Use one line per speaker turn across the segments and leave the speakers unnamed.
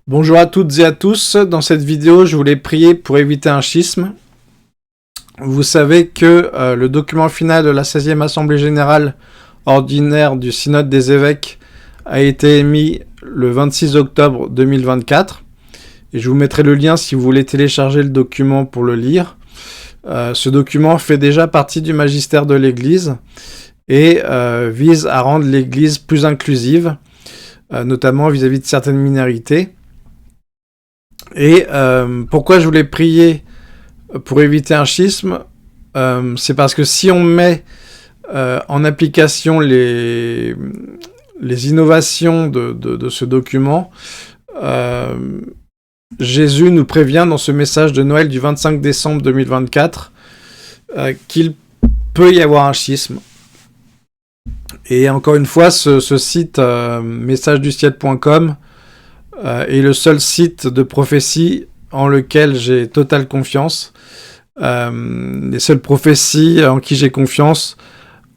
Bonjour à toutes et à tous, dans cette vidéo je voulais prier pour éviter un schisme. Vous savez que le document final de la 16e Assemblée Générale ordinaire du Synode des évêques a été émis le 26 octobre 2024. Et je vous mettrai le lien si vous voulez télécharger le document pour le lire. Ce document fait déjà partie du magistère de l'Église et vise à rendre l'Église plus inclusive, notamment vis-à-vis de certaines minorités. Et pourquoi je voulais prier pour éviter un schisme, c'est parce que si on met en application les innovations de ce document, Jésus nous prévient dans ce message de Noël du 25 décembre 2024 qu'il peut y avoir un schisme. Et encore une fois, ce site messageduciel.com est le seul site de prophétie en lequel j'ai totale confiance. Les seules prophéties en qui j'ai confiance,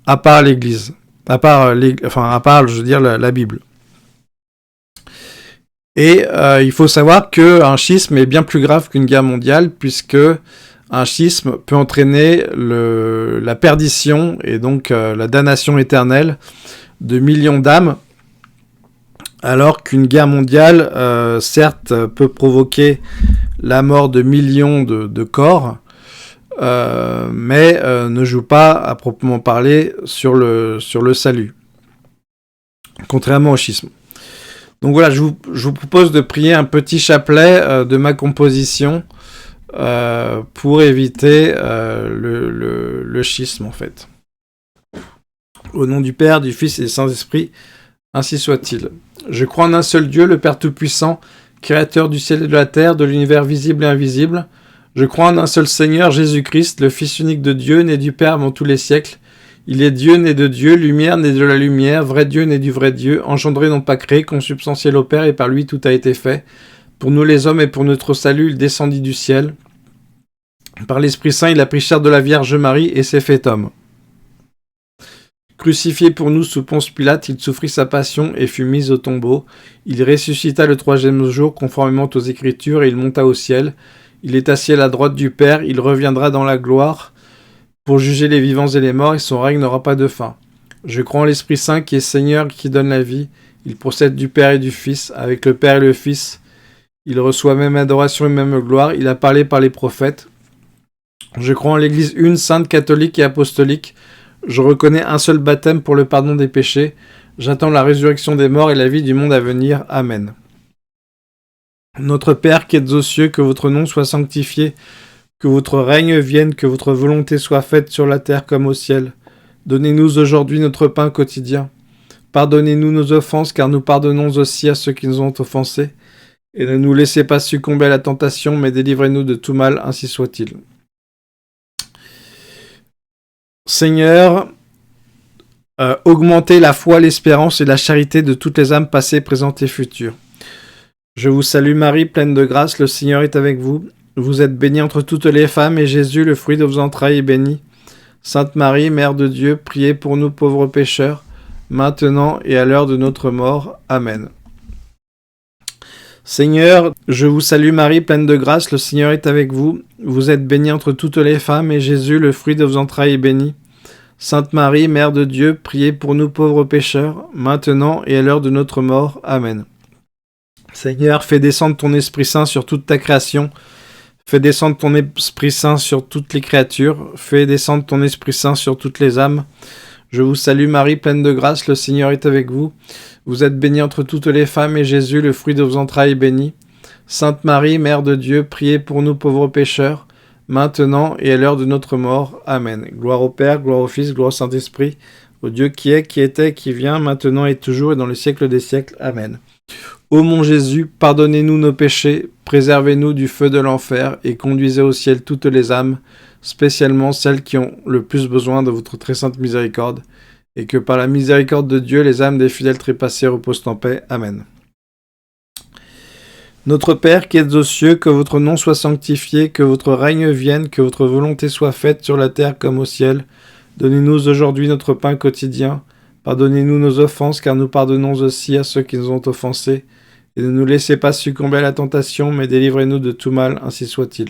à part l'Église, à part je veux dire la Bible. Et il faut savoir qu'un schisme est bien plus grave qu'une guerre mondiale, puisque un schisme peut entraîner la perdition et donc la damnation éternelle de millions d'âmes, alors qu'une guerre mondiale, certes, peut provoquer la mort de millions de corps, mais ne joue pas, à proprement parler, sur le salut, contrairement au schisme. Donc voilà, je vous propose de prier un petit chapelet de ma composition pour éviter le schisme, en fait. Au nom du Père, du Fils et du Saint-Esprit, ainsi soit-il. Je crois en un seul Dieu, le Père Tout-Puissant, Créateur du ciel et de la terre, de l'univers visible et invisible. Je crois en un seul Seigneur, Jésus-Christ, le Fils unique de Dieu, né du Père avant tous les siècles. Il est Dieu, né de Dieu, lumière, né de la lumière, vrai Dieu, né du vrai Dieu, engendré non pas créé, consubstantiel au Père, et par lui tout a été fait. Pour nous les hommes et pour notre salut, il descendit du ciel. Par l'Esprit Saint, il a pris chair de la Vierge Marie et s'est fait homme. Crucifié pour nous sous Ponce Pilate, il souffrit sa passion et fut mis au tombeau. Il ressuscita le 3e jour conformément aux Écritures et il monta au ciel. Il est assis à la droite du Père, il reviendra dans la gloire pour juger les vivants et les morts et son règne n'aura pas de fin. Je crois en l'Esprit Saint qui est Seigneur, qui donne la vie. Il procède du Père et du Fils. Avec le Père et le Fils, il reçoit même adoration et même gloire. Il a parlé par les prophètes. Je crois en l'Église une, sainte, catholique et apostolique. Je reconnais un seul baptême pour le pardon des péchés. J'attends la résurrection des morts et la vie du monde à venir. Amen. Notre Père qui êtes aux cieux, que votre nom soit sanctifié, que votre règne vienne, que votre volonté soit faite sur la terre comme au ciel. Donnez-nous aujourd'hui notre pain quotidien. Pardonnez-nous nos offenses, car nous pardonnons aussi à ceux qui nous ont offensés. Et ne nous laissez pas succomber à la tentation, mais délivrez-nous de tout mal, ainsi soit-il. Seigneur, augmentez la foi, l'espérance et la charité de toutes les âmes passées, présentes et futures. Je vous salue Marie, pleine de grâce, le Seigneur est avec vous. Vous êtes bénie entre toutes les femmes, et Jésus, le fruit de vos entrailles, est béni. Sainte Marie, Mère de Dieu, priez pour nous pauvres pécheurs, maintenant et à l'heure de notre mort. Amen. Seigneur, je vous salue Marie, pleine de grâce, le Seigneur est avec vous. Vous êtes bénie entre toutes les femmes, et Jésus, le fruit de vos entrailles, est béni. Sainte Marie, Mère de Dieu, priez pour nous pauvres pécheurs, maintenant et à l'heure de notre mort. Amen. Seigneur, fais descendre ton Esprit Saint sur toute ta création. Fais descendre ton Esprit Saint sur toutes les créatures. Fais descendre ton Esprit Saint sur toutes les âmes. Je vous salue Marie, pleine de grâce, le Seigneur est avec vous. Vous êtes bénie entre toutes les femmes, et Jésus, le fruit de vos entrailles, est béni. Sainte Marie, Mère de Dieu, priez pour nous pauvres pécheurs, maintenant et à l'heure de notre mort. Amen. Gloire au Père, gloire au Fils, gloire au Saint-Esprit, au Dieu qui est, qui était, qui vient, maintenant et toujours, et dans les siècles des siècles. Amen. Ô mon Jésus, pardonnez-nous nos péchés, préservez-nous du feu de l'enfer, et conduisez au ciel toutes les âmes, spécialement celles qui ont le plus besoin de votre très sainte miséricorde, et que par la miséricorde de Dieu, les âmes des fidèles trépassés reposent en paix. Amen. Notre Père qui êtes aux cieux, que votre nom soit sanctifié, que votre règne vienne, que votre volonté soit faite sur la terre comme au ciel. Donnez-nous aujourd'hui notre pain quotidien. Pardonnez-nous nos offenses, car nous pardonnons aussi à ceux qui nous ont offensés. et ne nous laissez pas succomber à la tentation, mais délivrez-nous de tout mal, ainsi soit-il.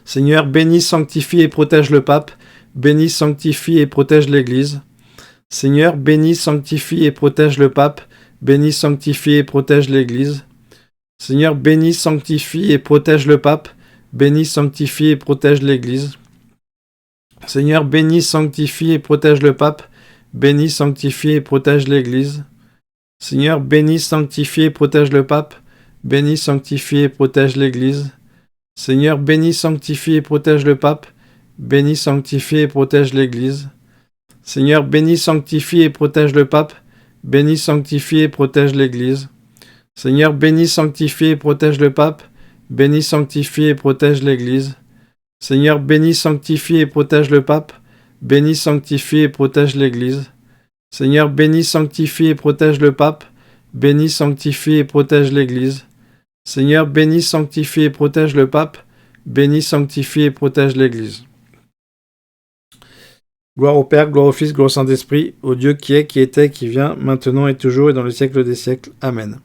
Seigneur, bénis, sanctifie et protège le pape, bénis, sanctifie et protège l'Église. Seigneur, bénis, sanctifie et protège le pape, bénis, sanctifie et protège l'Église. Seigneur, bénis, sanctifie et protège le pape, bénis, sanctifie et protège l'Église. Seigneur, bénis, sanctifie et protège le pape, bénis, sanctifie et protège l'Église. Seigneur, bénis, sanctifie et protège le pape, bénis, sanctifie et protège l'Église. Seigneur, bénis, sanctifie et protège le pape, bénis, sanctifie et protège l'Église. Seigneur, bénis, sanctifie et protège le pape, bénis, sanctifie et protège l'Église. Seigneur, bénis, sanctifie et protège le pape, bénis, sanctifie et protège l'Église. Seigneur, bénis, sanctifie et protège le pape, bénis, sanctifie et protège l'Église. Seigneur, bénis, sanctifie et protège le pape, bénis, sanctifie et protège l'Église. Seigneur, bénis, sanctifie et protège le pape, bénis, sanctifie et protège l'Église. Gloire au Père, gloire au Fils, gloire au Saint-Esprit, au Dieu qui est, qui était, qui vient, maintenant et toujours et dans le siècle des siècles. Amen.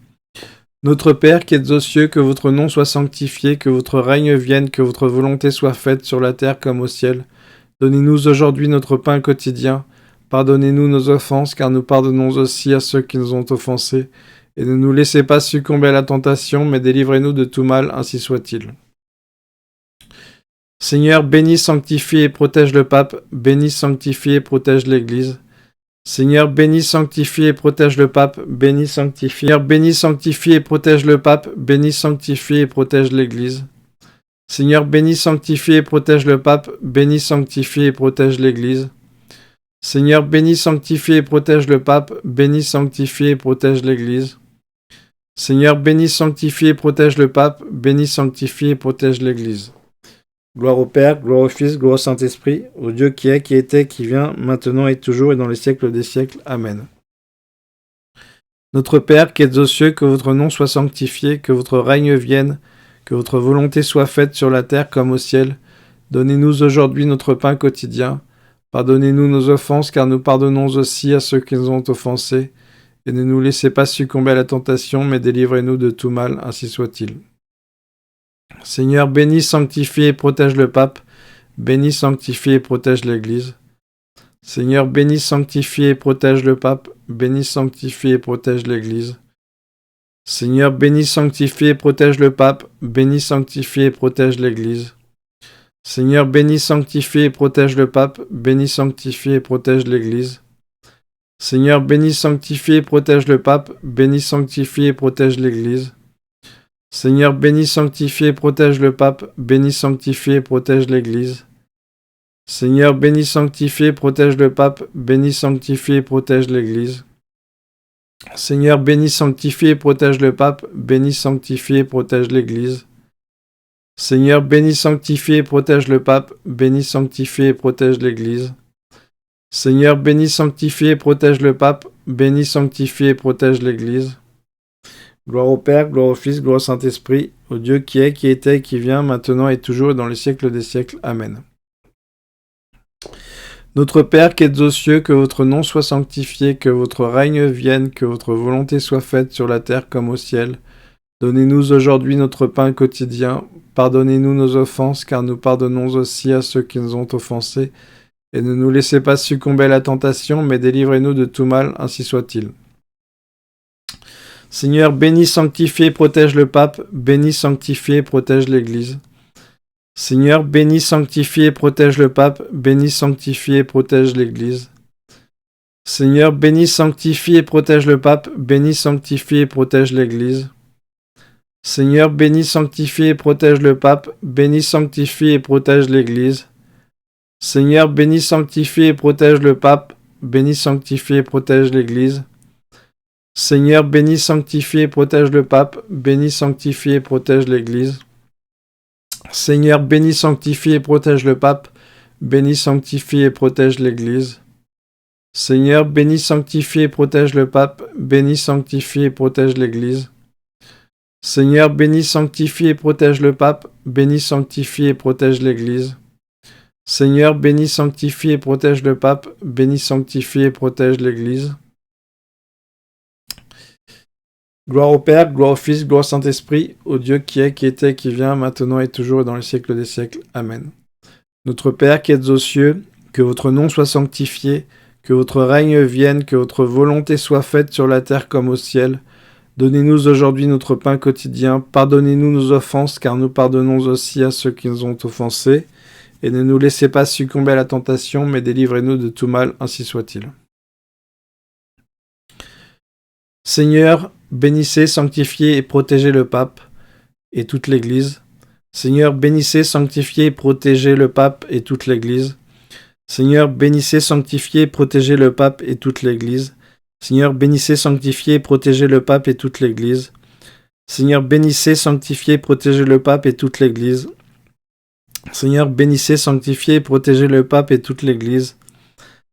Notre Père qui êtes aux cieux, que votre nom soit sanctifié, que votre règne vienne, que votre volonté soit faite sur la terre comme au ciel. Donnez-nous aujourd'hui notre pain quotidien. Pardonnez-nous nos offenses, car nous pardonnons aussi à ceux qui nous ont offensés. Et ne nous laissez pas succomber à la tentation, mais délivrez-nous de tout mal, ainsi soit-il. Seigneur, bénis, sanctifie et protège le pape, bénis, sanctifie et protège l'Église. Seigneur, bénis, sanctifie et protège le pape, bénis, sanctifie. Seigneur, bénis, sanctifie et protège le pape, bénis, sanctifie et protège l'Église. Seigneur, bénis, sanctifie et protège le pape, bénis, sanctifie et protège l'Église. Seigneur, bénis, sanctifie et protège le pape, bénis, sanctifie et protège l'Église. Seigneur, bénis, sanctifie et protège le pape, bénis, sanctifie et protège l'Église. Gloire au Père, gloire au Fils, gloire au Saint-Esprit, au Dieu qui est, qui était, qui vient, maintenant et toujours et dans les siècles des siècles. Amen. Notre Père qui êtes aux cieux, que votre nom soit sanctifié, que votre règne vienne, que votre volonté soit faite sur la terre comme au ciel. Donnez-nous aujourd'hui notre pain quotidien. Pardonnez-nous nos offenses, car nous pardonnons aussi à ceux qui nous ont offensés. Et ne nous laissez pas succomber à la tentation, mais délivrez-nous de tout mal, ainsi soit-il. Seigneur, bénis, sanctifie et protège le pape, bénis, sanctifie et protège l'Église. Seigneur, bénis, sanctifie et protège le pape, bénis, sanctifie et protège l'Église. Seigneur, bénis, sanctifie et protège le pape, bénis, sanctifie et protège l'Église. Seigneur, bénis, sanctifie et protège le pape, bénis, sanctifie et protège l'Église. Seigneur, bénis, sanctifie et protège le pape, bénis, sanctifie et protège l'Église. Seigneur, bénis, sanctifie et protège le pape, bénis, sanctifie et protège l'Église. Seigneur, bénis, sanctifie et protège le pape, bénis, sanctifie et protège l'Église. Seigneur, bénis, sanctifie et protège le pape, bénis, sanctifie et protège l'Église. Seigneur, bénis, sanctifie et protège le pape, bénis, sanctifie et protège l'Église. Seigneur, bénis, sanctifie et protège le pape, bénis, sanctifie et protège l'Église. Gloire au Père, gloire au Fils, gloire au Saint-Esprit, au Dieu qui est, qui était, qui vient, maintenant et toujours et dans les siècles des siècles. Amen. Notre Père qui êtes aux cieux, que votre nom soit sanctifié, que votre règne vienne, que votre volonté soit faite sur la terre comme au ciel. Donnez-nous aujourd'hui notre pain quotidien. Pardonnez-nous nos offenses, car nous pardonnons aussi à ceux qui nous ont offensés. Et ne nous laissez pas succomber à la tentation, mais délivrez-nous de tout mal, ainsi soit-il. Seigneur, bénis, sanctifie et protège le pape, bénis, sanctifie et protège l'Église. Seigneur, bénis, sanctifie et protège le pape, bénis, sanctifie et protège l'Église. Seigneur, bénis, sanctifie et protège le pape, bénis, sanctifie et protège l'Église. Seigneur, bénis, sanctifie et protège le pape, bénis, sanctifie et protège l'Église. Seigneur, bénis, sanctifie et protège le pape, bénis, sanctifie et protège l'Église. Seigneur, bénis, sanctifie et protège le pape, bénis, sanctifie et protège l'Église. Seigneur, bénis, sanctifie et protège le pape, bénis, sanctifie et protège l'Église. Seigneur, bénis, sanctifie et protège le pape, bénis, sanctifie et protège l'Église. Seigneur, bénis, sanctifie et protège le pape, bénis, sanctifie et protège l'Église. Seigneur, bénis, sanctifie et protège le pape, bénis, sanctifie et protège l'Église. Gloire au Père, gloire au Fils, gloire au Saint-Esprit, au Dieu qui est, qui était, qui vient, maintenant et toujours et dans les siècles des siècles. Amen. Notre Père qui êtes aux cieux, que votre nom soit sanctifié, que votre règne vienne, que votre volonté soit faite sur la terre comme au ciel. Donnez-nous aujourd'hui notre pain quotidien, pardonnez-nous nos offenses, car nous pardonnons aussi à ceux qui nous ont offensés. Et ne nous laissez pas succomber à la tentation, mais délivrez-nous de tout mal, ainsi soit-il. Seigneur, bénissez, sanctifiez et protégez le pape et toute l'Église. Seigneur, bénissez, sanctifiez et protégez le pape et toute l'Église. Seigneur, bénissez, sanctifiez et protégez le pape et toute l'Église. Seigneur, bénissez, sanctifiez et protégez le pape et toute l'Église. Seigneur, bénissez, sanctifiez et protégez le pape et toute l'Église. Seigneur, bénissez, sanctifiez et protégez le pape et toute l'Église.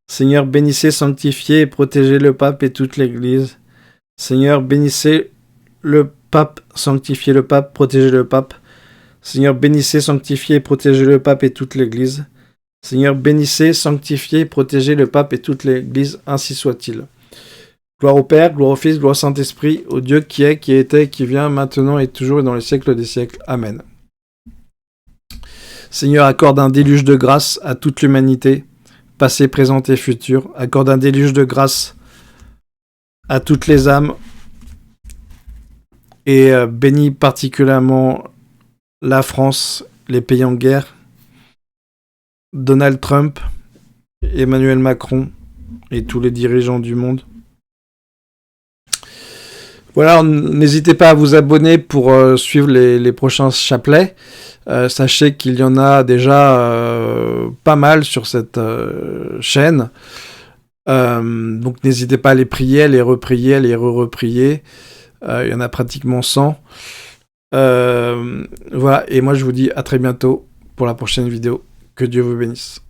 Seigneur, bénissez, sanctifiez et protégez le pape et toute l'Église. Seigneur, bénissez le pape, sanctifiez le pape, protégez le pape. Seigneur, bénissez, sanctifiez et protégez le pape et toute l'Église. Seigneur, bénissez, sanctifiez et protégez le pape et toute l'Église, ainsi soit-il. Gloire au Père, gloire au Fils, gloire au Saint-Esprit, au Dieu qui est, qui était, qui vient, maintenant et toujours et dans les siècles des siècles. Amen. Seigneur, accorde un déluge de grâce à toute l'humanité, passé, présent et futur. Accorde un déluge de grâce à toutes les âmes et bénis particulièrement la France, les pays en guerre, Donald Trump, Emmanuel Macron et tous les dirigeants du monde. Voilà, n'hésitez pas à vous abonner pour suivre les prochains chapelets. Sachez qu'il y en a déjà pas mal sur cette chaîne. Donc n'hésitez pas à les prier, à les reprier, à les re-reprier. Il y en a pratiquement 100. Voilà, et moi je vous dis à très bientôt pour la prochaine vidéo. Que Dieu vous bénisse.